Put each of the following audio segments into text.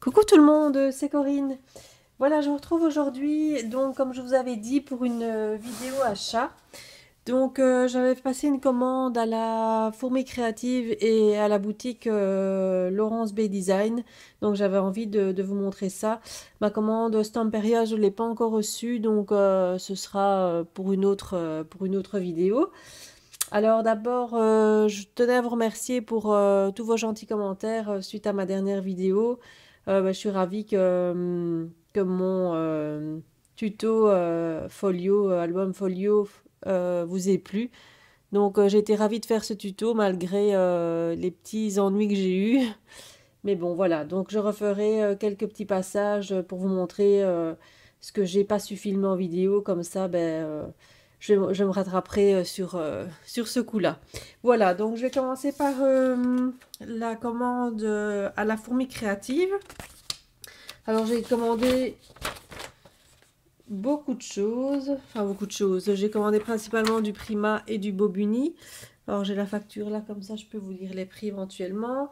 Coucou tout le monde, c'est Corinne. Voilà, je vous retrouve aujourd'hui, donc comme je vous avais dit, pour une vidéo achat. Donc j'avais passé une commande à la Fourmi Créative et à la boutique Laurence Bay Design. Donc j'avais envie de vous montrer ça. Ma commande Stamperia, je ne l'ai pas encore reçue, donc ce sera pour une autre vidéo. Alors d'abord, je tenais à vous remercier pour tous vos gentils commentaires suite à ma dernière vidéo. Je suis ravie que mon tuto folio, album folio vous ait plu. Donc j'ai été ravie de faire ce tuto malgré les petits ennuis que j'ai eus. Mais bon voilà, donc je referai quelques petits passages pour vous montrer ce que j'ai pas su filmer en vidéo. Comme ça, je me rattraperai sur ce coup-là. Voilà, donc je vais commencer par la commande à la Fourmi Créative. Alors j'ai commandé beaucoup de choses, enfin beaucoup de choses. J'ai commandé principalement du Prima et du Bobuni. Alors j'ai la facture là, comme ça je peux vous dire les prix éventuellement.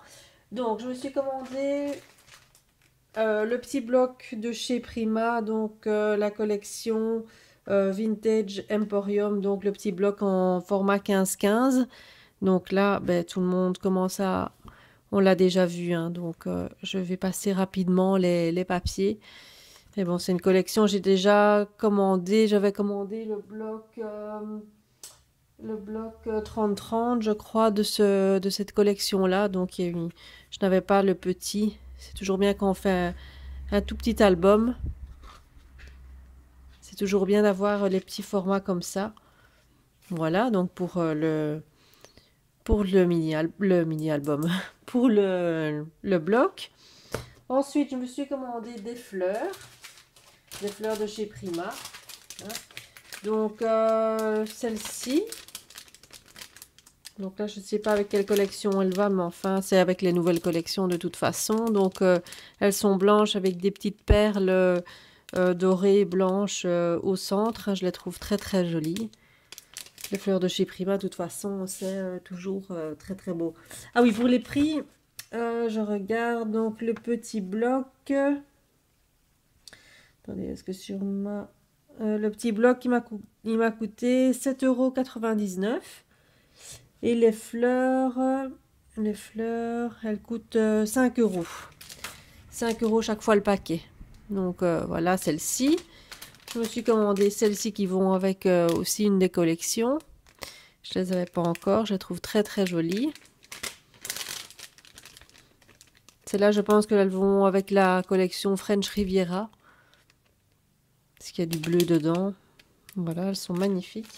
Donc je me suis commandé le petit bloc de chez Prima, donc la collection Vintage Emporium, donc le petit bloc en format 15-15. Donc là, tout le monde commence à... On l'a déjà vu, hein, donc je vais passer rapidement les papiers. Et bon, c'est une collection, j'ai déjà commandé, j'avais commandé le bloc 30-30, je crois, de cette collection-là. Donc je n'avais pas le petit. C'est toujours bien quand on fait un tout petit album. C'est toujours bien d'avoir les petits formats comme ça. Voilà, donc pour le mini album, pour le bloc. Ensuite, je me suis commandé des fleurs de chez Prima. Hein. Donc celle-ci. Donc là, je ne sais pas avec quelle collection elle va, mais enfin, c'est avec les nouvelles collections de toute façon. Donc elles sont blanches avec des petites perles dorées, blanches au centre. Je les trouve très très jolies. Les fleurs de chez Prima, de toute façon, c'est toujours très très beau. Ah oui, pour les prix, je regarde donc le petit bloc. Attendez, est-ce que sur ma... le petit bloc, il m'a coûté 7,99 €. Et les fleurs, elles coûtent 5 euros. 5 euros chaque fois le paquet. Donc voilà, celle-ci. Je me suis commandé celles-ci qui vont avec aussi une des collections. Je les avais pas encore, je les trouve très très jolies. Celles-là, je pense qu'elles vont avec la collection French Riviera. Parce qu'il y a du bleu dedans. Voilà, elles sont magnifiques.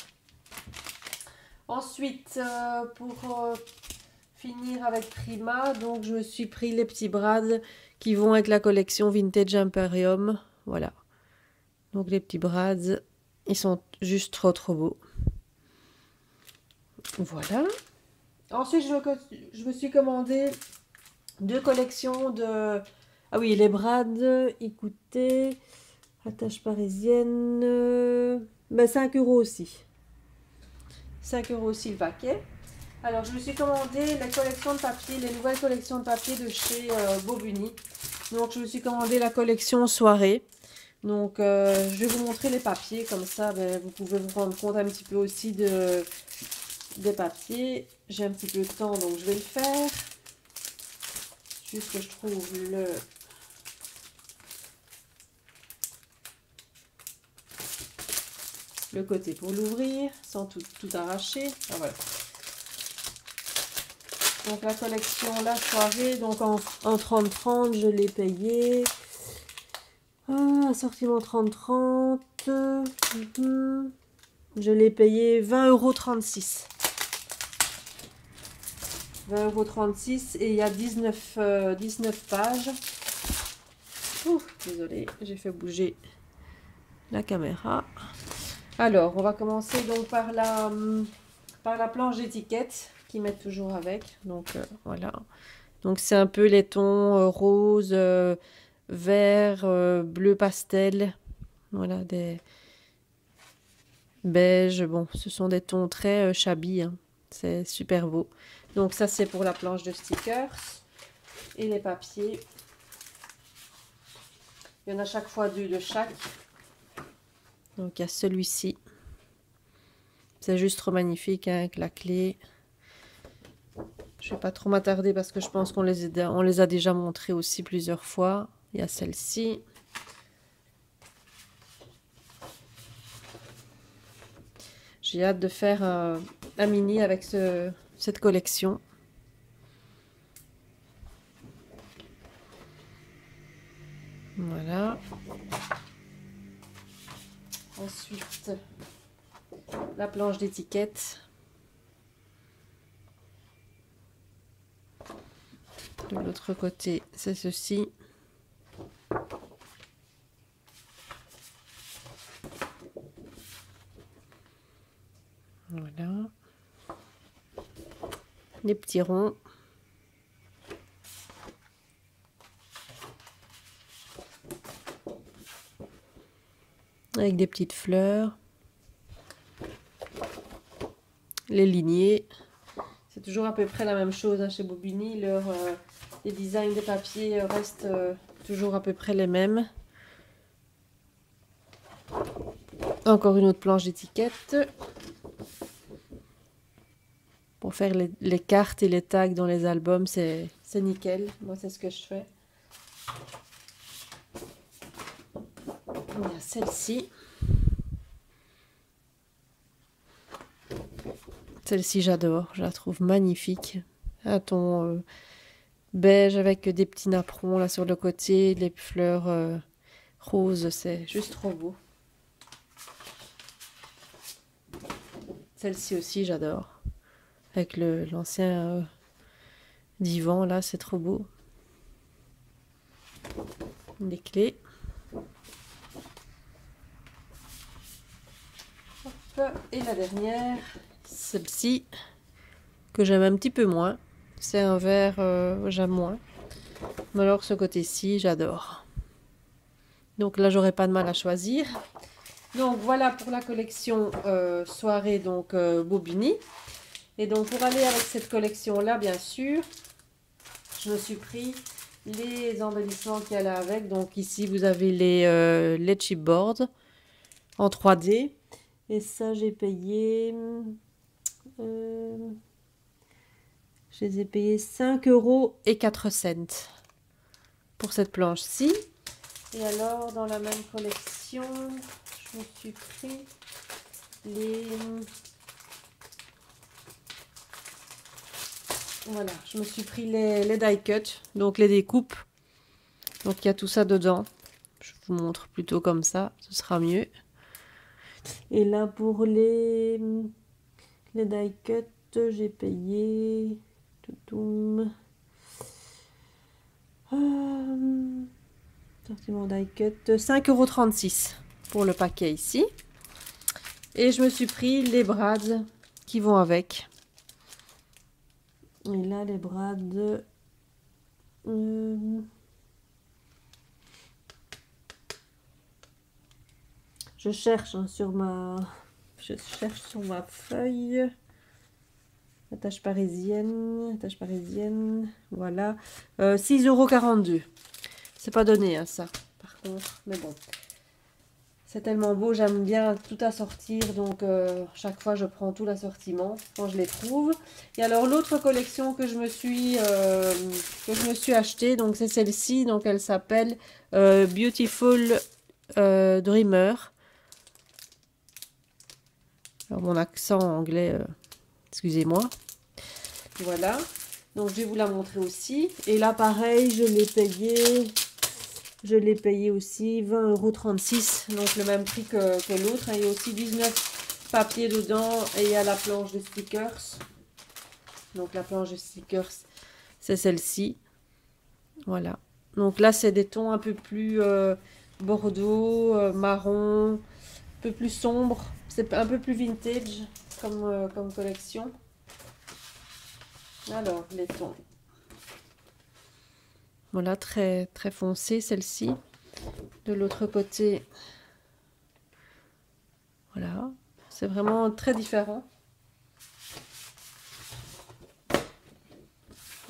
Ensuite, pour finir avec Prima, donc je me suis pris les petits brads qui vont avec la collection Vintage Imperium. Voilà. Donc les petits brads, ils sont juste trop trop beaux. Voilà. Ensuite, je me suis commandé deux collections de... Ah oui, les brads, écoutez, attache parisienne, 5 euros aussi. 5 euros aussi le paquet. Alors, je me suis commandé les collections de papier, les nouvelles collections de papier de chez Bobuni. Donc, je me suis commandé la collection soirée. Donc, je vais vous montrer les papiers, comme ça, vous pouvez vous rendre compte un petit peu aussi des papiers. J'ai un petit peu de temps, donc je vais le faire. Juste que je trouve le côté pour l'ouvrir, sans tout arracher. Ah, voilà. Donc la collection La Soirée, donc en 30-30, je l'ai payé. Assortiment 30-30. Je l'ai payé 20,36 €. 20,36 € et il y a 19 pages. Ouf, désolée, j'ai fait bouger la caméra. Alors, on va commencer donc par la planche d'étiquette qu'ils mettent toujours avec. Donc, voilà. Donc, c'est un peu les tons rose, vert, bleu pastel. Voilà, des beige. Bon, ce sont des tons très shabby. Hein. C'est super beau. Donc, ça, c'est pour la planche de stickers. Et les papiers. Il y en a chaque fois 2 de chaque. Donc il y a celui-ci. C'est juste trop magnifique hein, avec la clé. Je vais pas trop m'attarder parce que je pense qu'on les a déjà montrés aussi plusieurs fois. Il y a celle-ci. J'ai hâte de faire un mini avec cette collection. Voilà. Ensuite, la planche d'étiquette. De l'autre côté, c'est ceci. Voilà. Les petits ronds. Avec des petites fleurs. Les lignées. C'est toujours à peu près la même chose hein, chez Bobigny. Les designs des papiers restent toujours à peu près les mêmes. Encore une autre planche d'étiquette. Pour faire les cartes et les tags dans les albums, c'est nickel. Moi, c'est ce que je fais. Il y a celle-ci. Celle-ci, j'adore. Je la trouve magnifique. Un ton beige avec des petits napperons là sur le côté, les fleurs roses. C'est juste trop beau. Celle-ci aussi, j'adore. Avec l'ancien divan, là, c'est trop beau. Les clés. Hop. Et la dernière, celle-ci, que j'aime un petit peu moins. C'est un vert, j'aime moins. Mais alors, ce côté-ci, j'adore. Donc là, j'aurais pas de mal à choisir. Donc, voilà pour la collection soirée, donc Bobigny. Et donc, pour aller avec cette collection-là, bien sûr, je me suis pris les embellissements qui allaient avec. Donc, ici, vous avez les chipboards en 3D. Et ça, j'ai payé... je les ai payés 5,04 € pour cette planche-ci. Et alors, dans la même collection, je me suis pris les... Voilà, je me suis pris les die cut, donc les découpes. Donc il y a tout ça dedans. Je vous montre plutôt comme ça, ce sera mieux. Et là pour les die cut, j'ai payé sortiment die cut 5,36 € pour le paquet ici. Et je me suis pris les brades qui vont avec. Et là, les brades... je cherche hein, sur ma feuille. Attache parisienne, voilà. 6,42 €. C'est pas donné hein, ça, par contre, mais bon. C'est tellement beau, j'aime bien tout assortir, donc chaque fois je prends tout l'assortiment quand je les trouve. Et alors l'autre collection que je me suis achetée, donc c'est celle-ci, donc elle s'appelle Beautiful Dreamer. Alors mon accent anglais, excusez-moi. Voilà, donc je vais vous la montrer aussi. Et là pareil, je l'ai payé aussi 20,36 €, donc le même prix que l'autre. Il y a aussi 19 papiers dedans et il y a la planche de stickers. Donc la planche de stickers, c'est celle-ci. Voilà. Donc là, c'est des tons un peu plus bordeaux, marron, un peu plus sombre. C'est un peu plus vintage comme collection. Alors, les tons. Voilà, très, très foncé celle-ci. De l'autre côté, voilà, c'est vraiment très différent.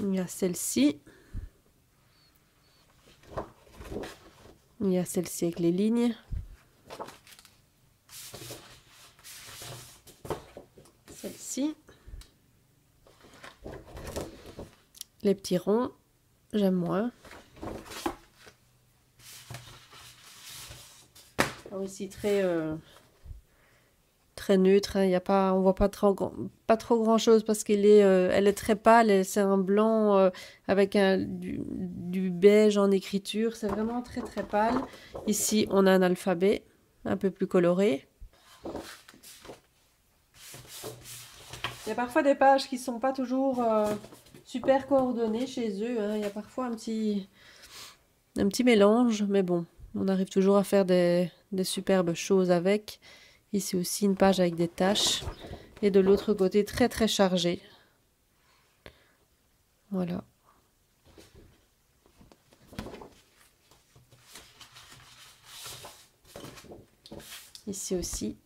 Il y a celle-ci. Il y a celle-ci avec les lignes. Celle-ci. Les petits ronds, j'aime moins. Alors ici très neutre, hein. Il y a pas, on voit pas trop grand chose parce qu'elle est, elle est très pâle. C'est un blanc avec du beige en écriture. C'est vraiment très très pâle. Ici, on a un alphabet un peu plus coloré. Il y a parfois des pages qui sont pas toujours super coordonnées chez eux, hein. Il y a parfois un petit mélange, mais bon, on arrive toujours à faire des superbes choses avec. Ici aussi une page avec des taches. Et de l'autre côté, très très chargé. Voilà. Ici aussi.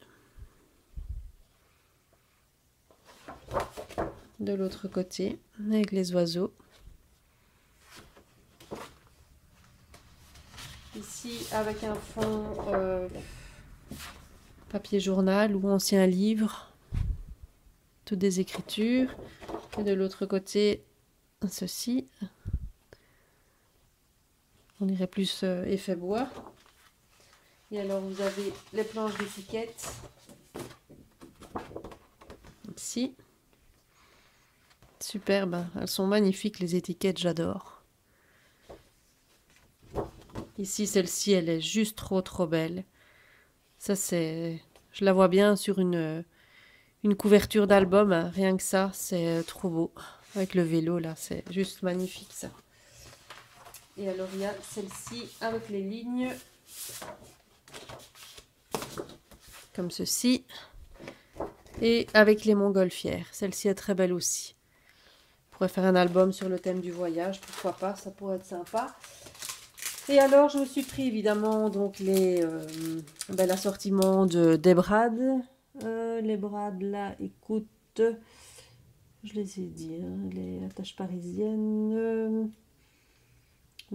De l'autre côté, avec les oiseaux. Ici, avec un fond papier journal ou ancien livre. Toutes des écritures. Et de l'autre côté, ceci. On dirait plus effet bois. Et alors, vous avez les planches d'étiquettes. Ici. Superbe. Elles sont magnifiques, les étiquettes, j'adore. Ici, celle-ci, elle est juste trop belle. Ça, c'est... Je la vois bien sur une couverture d'album, hein. Rien que ça, c'est trop beau. Avec le vélo, là, c'est juste magnifique, ça. Et alors, il y a celle-ci avec les lignes. Comme ceci. Et avec les montgolfières. Celle-ci est très belle aussi. On pourrait faire un album sur le thème du voyage. Pourquoi pas, ça pourrait être sympa. Et alors, je me suis pris évidemment donc l'assortiment des brades. Les brades là, écoute, je les ai dit, hein, les attaches parisiennes.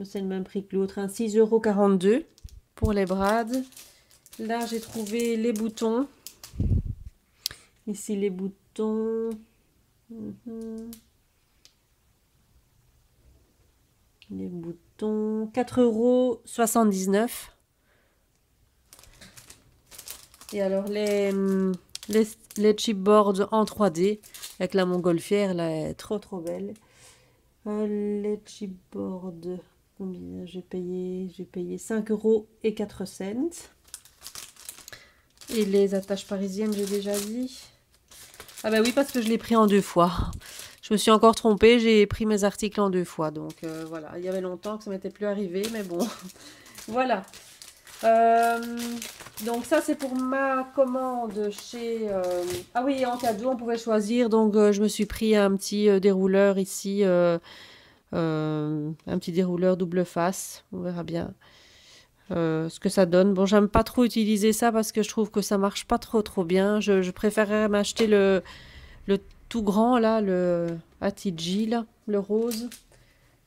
C'est le même prix que l'autre, hein, 6,42 € pour les brades. Là, j'ai trouvé les boutons. Ici, les boutons. Les boutons, 4,79 €. Et alors, les chipboards en 3D, avec la montgolfière, là, elle est trop belle. Les chipboards, combien j'ai payé? J'ai payé 5,04 €. Et les attaches parisiennes, j'ai déjà dit. Ah bah oui, parce que je l'ai pris en 2 fois. Je me suis encore trompée, j'ai pris mes articles en 2 fois. Donc voilà, il y avait longtemps que ça m'était plus arrivé, mais bon. Voilà. Donc ça, c'est pour ma commande chez... Ah oui, en cadeau, on pouvait choisir. Donc je me suis pris un petit dérouleur ici. Un petit dérouleur double face. On verra bien ce que ça donne. Bon, j'aime pas trop utiliser ça parce que je trouve que ça marche pas trop bien. Je préférerais m'acheter le tout grand là, le ATG là, le rose.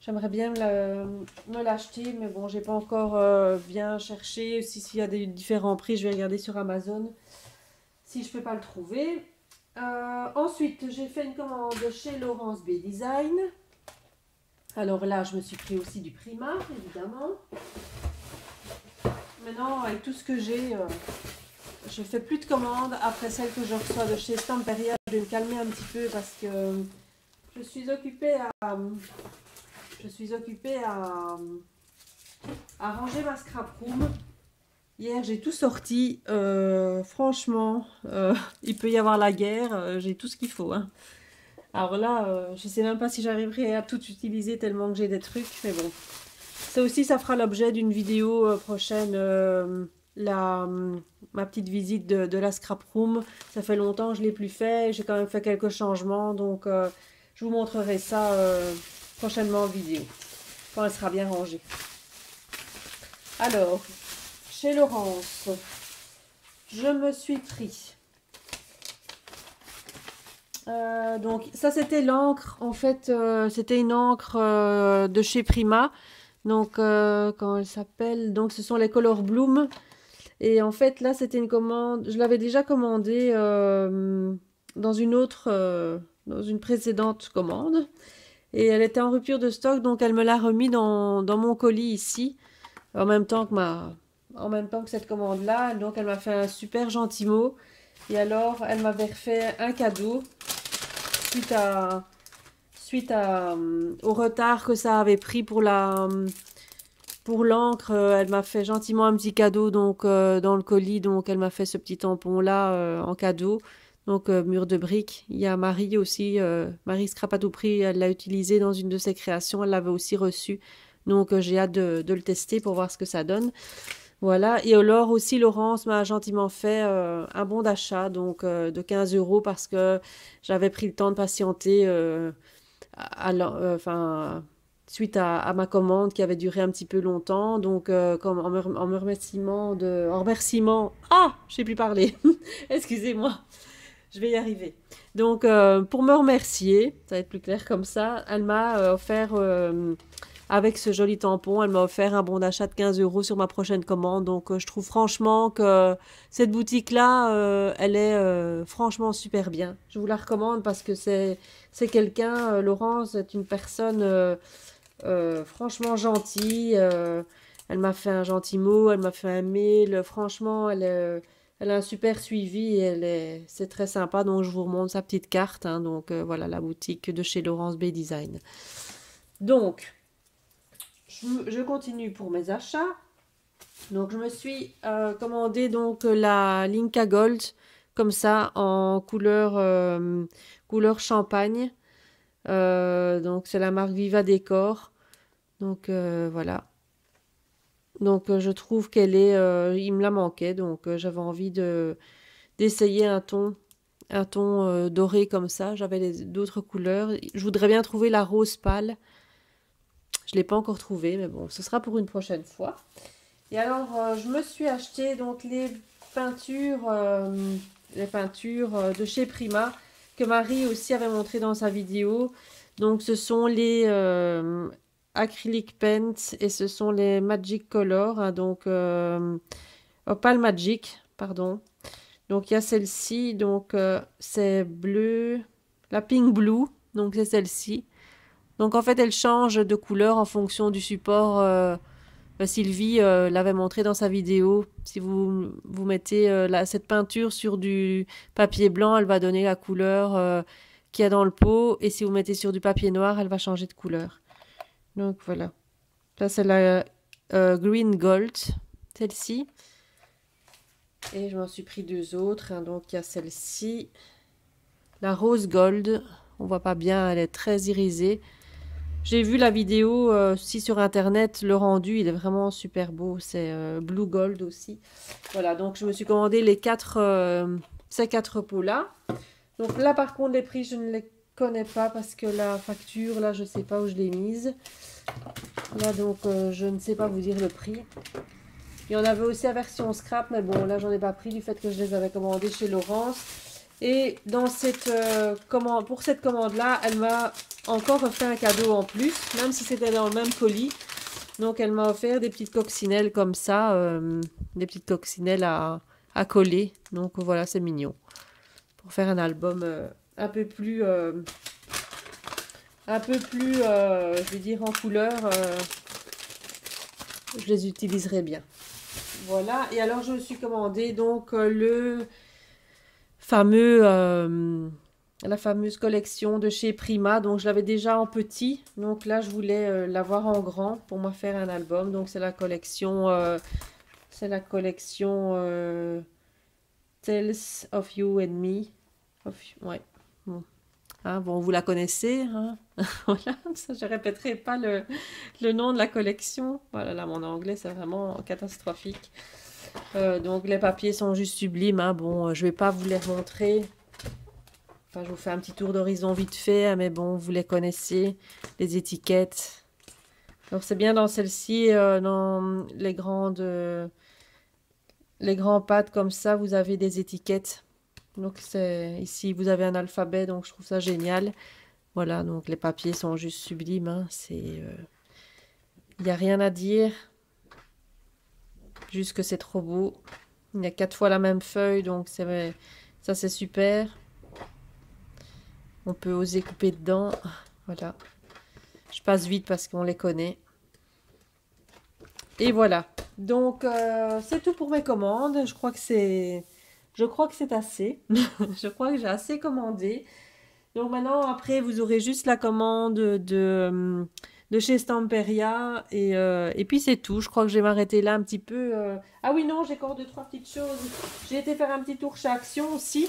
J'aimerais bien me l'acheter, mais bon, j'ai pas encore bien cherché. S'il y a des différents prix, je vais regarder sur Amazon si je peux pas le trouver. Ensuite, j'ai fait une commande chez Laurence B Design. Alors là, je me suis pris aussi du Prima, évidemment. Maintenant, avec tout ce que j'ai, je fais plus de commandes. Après celles que je reçois de chez Stamperia, je vais me calmer un petit peu parce que je suis occupée à ranger ma scrap room. Hier, j'ai tout sorti. Franchement, il peut y avoir la guerre. J'ai tout ce qu'il faut, hein. Alors là, je sais même pas si j'arriverai à tout utiliser tellement que j'ai des trucs. Mais bon, ça aussi, ça fera l'objet d'une vidéo prochaine. Ma petite visite de la scrap room. Ça fait longtemps que je ne l'ai plus fait. J'ai quand même fait quelques changements. Donc, je vous montrerai ça prochainement en vidéo. Quand elle sera bien rangée. Alors, chez Laurence, je me suis pris. Donc, ça, c'était l'encre. En fait, c'était une encre de chez Prima. Donc, quand elle s'appelle, donc ce sont les Color Bloom. Et en fait, là, c'était une commande, je l'avais déjà commandée dans une autre, dans une précédente commande. Et elle était en rupture de stock, donc elle me l'a remis dans mon colis ici, en même temps que en même temps que cette commande-là. Donc, elle m'a fait un super gentil mot. Et alors, elle m'avait refait un cadeau suite à, au retard que ça avait pris pour pour l'encre. Elle m'a fait gentiment un petit cadeau donc dans le colis. Donc, elle m'a fait ce petit tampon-là en cadeau. Donc, mur de briques. Il y a Marie aussi, Marie Scrap à tout prix. Elle l'a utilisé dans une de ses créations. Elle l'avait aussi reçu. Donc, j'ai hâte de le tester pour voir ce que ça donne. Voilà, et alors aussi Laurence m'a gentiment fait un bon d'achat donc de 15 euros parce que j'avais pris le temps de patienter enfin, suite à ma commande qui avait duré un petit peu longtemps. Donc comme en me remerciement en remerciement, ah, je sais plus parler, excusez-moi, je vais y arriver. Donc pour me remercier, ça va être plus clair comme ça, elle m'a offert avec ce joli tampon, elle m'a offert un bon d'achat de 15 euros sur ma prochaine commande. Donc, je trouve franchement que cette boutique-là, elle est franchement super bien. Je vous la recommande parce que c'est quelqu'un, Laurence est une personne franchement gentille. Elle m'a fait un gentil mot, elle m'a fait un mail. Franchement, elle a un super suivi et c'est très sympa. Donc, je vous remonte sa petite carte. Hein. Donc, voilà la boutique de chez Laurence B Design. Donc, je continue pour mes achats. Donc je me suis commandé donc la Linka Gold comme ça en couleur champagne. Donc c'est la marque Viva Décor. Donc voilà. Donc je trouve qu'elle est, il me la manquait donc j'avais envie d'essayer un ton doré comme ça. J'avais d'autres couleurs. Je voudrais bien trouver la rose pâle. Je l'ai pas encore trouvé, mais bon, ce sera pour une prochaine fois. Et alors, je me suis acheté donc peintures, les peintures de chez Prima que Marie aussi avait montré dans sa vidéo. Donc, ce sont les Acrylic Paints et ce sont les Magic Color. Hein, donc, oh, pas le Magic, pardon. Donc, il y a celle-ci. Donc, c'est bleu, la Pink Blue. Donc, c'est celle-ci. Donc, en fait, elle change de couleur en fonction du support. Sylvie l'avait montré dans sa vidéo. Si vous mettez cette peinture sur du papier blanc, elle va donner la couleur qu'il y a dans le pot. Et si vous mettez sur du papier noir, elle va changer de couleur. Donc voilà. Ça, c'est la Green Gold, celle-ci. Et je m'en suis pris deux autres. Hein. Donc il y a celle-ci. La Rose Gold. On voit pas bien, elle est très irisée. J'ai vu la vidéo aussi sur internet, le rendu, il est vraiment super beau. C'est Blue Gold aussi. Voilà, donc je me suis commandé ces quatre pots-là. Donc là, par contre, les prix, je ne les connais pas parce que la facture, là, je ne sais pas où je l'ai mise. Là, donc, je ne sais pas vous dire le prix. Il y en avait aussi la version scrap, mais bon, là, j'en ai pas pris du fait que je les avais commandés chez Laurence. Et dans pour cette commande-là, elle m'a encore offert un cadeau en plus, même si c'était dans le même colis. Donc, elle m'a offert des petites coccinelles comme ça, des petites coccinelles à coller. Donc, voilà, c'est mignon. Pour faire un album un peu plus, je vais dire, en couleur, je les utiliserai bien. Voilà, et alors je me suis commandé donc la fameuse collection de chez Prima. Donc je l'avais déjà en petit. Donc là je voulais l'avoir en grand pour me faire un album. Donc c'est la collection Tales of You and Me. Ouais. Bon. Hein, bon, vous la connaissez. Hein. Voilà, ça, je répéterai pas le nom de la collection. Voilà, là mon anglais c'est vraiment catastrophique. Donc les papiers sont juste sublimes. Hein. Bon, je vais pas vous les remontrer. Enfin, je vous fais un petit tour d'horizon vite fait, hein, mais bon, vous les connaissez, les étiquettes. Donc c'est bien dans celle-ci, dans les grands pads comme ça, vous avez des étiquettes. Donc ici, vous avez un alphabet, donc je trouve ça génial. Voilà, donc les papiers sont juste sublimes. Hein, Il n'y a rien à dire. Juste que c'est trop beau. Il y a 4 fois la même feuille, donc ça c'est super. On peut oser couper dedans. Voilà. Je passe vite parce qu'on les connaît. Et voilà. Donc c'est tout pour mes commandes. Je crois que c'est assez. Je crois que j'ai assez commandé. Donc maintenant, après, vous aurez juste la commande de chez Stamperia. Et puis c'est tout. Je crois que je vais m'arrêter là un petit peu. Ah oui, non, j'ai encore deux, trois petites choses. J'ai été faire un petit tour chez Action aussi.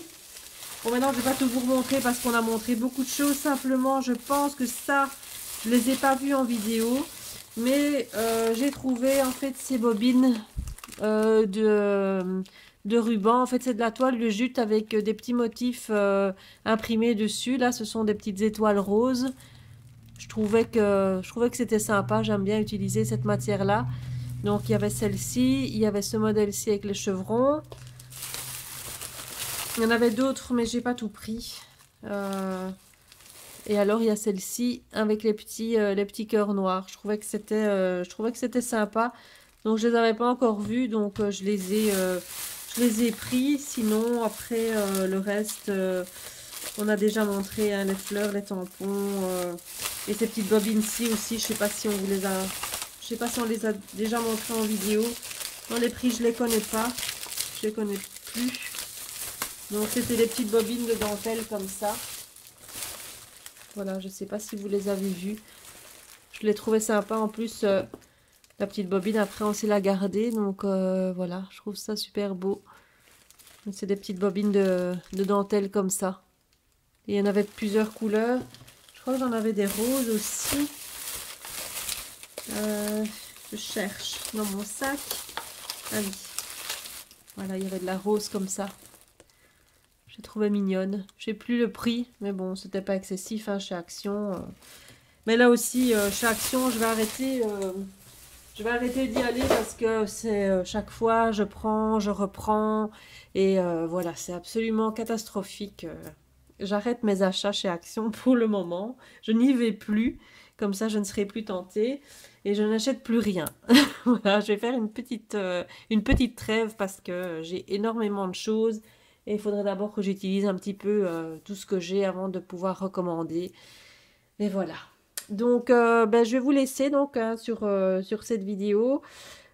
Bon, maintenant, je ne vais pas tout vous remontrer parce qu'on a montré beaucoup de choses. Simplement, je pense que ça, je ne les ai pas vues en vidéo. Mais j'ai trouvé en fait ces bobines de ruban. En fait, c'est de la toile de jute avec des petits motifs imprimés dessus. Là, ce sont des petites étoiles roses. Je trouvais que c'était sympa. J'aime bien utiliser cette matière-là. Donc, il y avait celle-ci. Il y avait ce modèle-ci avec les chevrons. Il y en avait d'autres, mais j'ai pas tout pris. Et alors, il y a celle-ci avec les petits cœurs noirs. Je trouvais que c'était sympa. Donc, je les avais pas encore vus. Donc, je les ai pris. Sinon, après, le reste, on a déjà montré hein, les fleurs, les tampons. Et ces petites bobines-ci aussi. Je sais pas si on vous les a... Je sais pas si on les a déjà montrées en vidéo. Dans les prix, je les connais pas. Je les connais plus. Donc, c'était des petites bobines de dentelle comme ça. Voilà, je sais pas si vous les avez vues. Je les trouvais sympa. En plus, la petite bobine, après, on sait la garder. Donc, voilà, je trouve ça super beau. C'est des petites bobines de dentelle comme ça. Et il y en avait plusieurs couleurs. Je crois que j'en avais des roses aussi. Je cherche dans mon sac. Ah oui. Voilà, il y avait de la rose comme ça. J'ai trouvé mignonne. Je sais plus le prix, mais bon, c'était pas excessif hein, chez Action. Mais là aussi, chez Action, je vais arrêter d'y aller parce que c'est chaque fois, je prends, je reprends. Et voilà, c'est absolument catastrophique. J'arrête mes achats chez Action pour le moment. Je n'y vais plus. Comme ça, je ne serai plus tentée. Et je n'achète plus rien. Voilà, je vais faire une petite trêve parce que j'ai énormément de choses. Et il faudrait d'abord que j'utilise un petit peu tout ce que j'ai avant de pouvoir recommander. Et voilà. Donc, ben, je vais vous laisser donc hein, sur cette vidéo.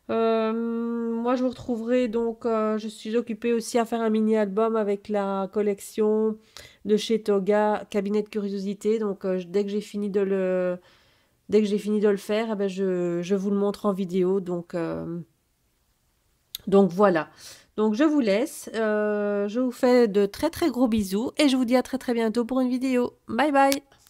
Moi, je vous retrouverai donc. Je suis occupée aussi à faire un mini-album avec la collection de chez Toga, Cabinet de curiosité. Donc, dès que j'ai fini de le faire, eh ben, je vous le montre en vidéo. Donc voilà. Donc je vous laisse. Je vous fais de très très gros bisous et je vous dis à très très bientôt pour une vidéo. Bye bye!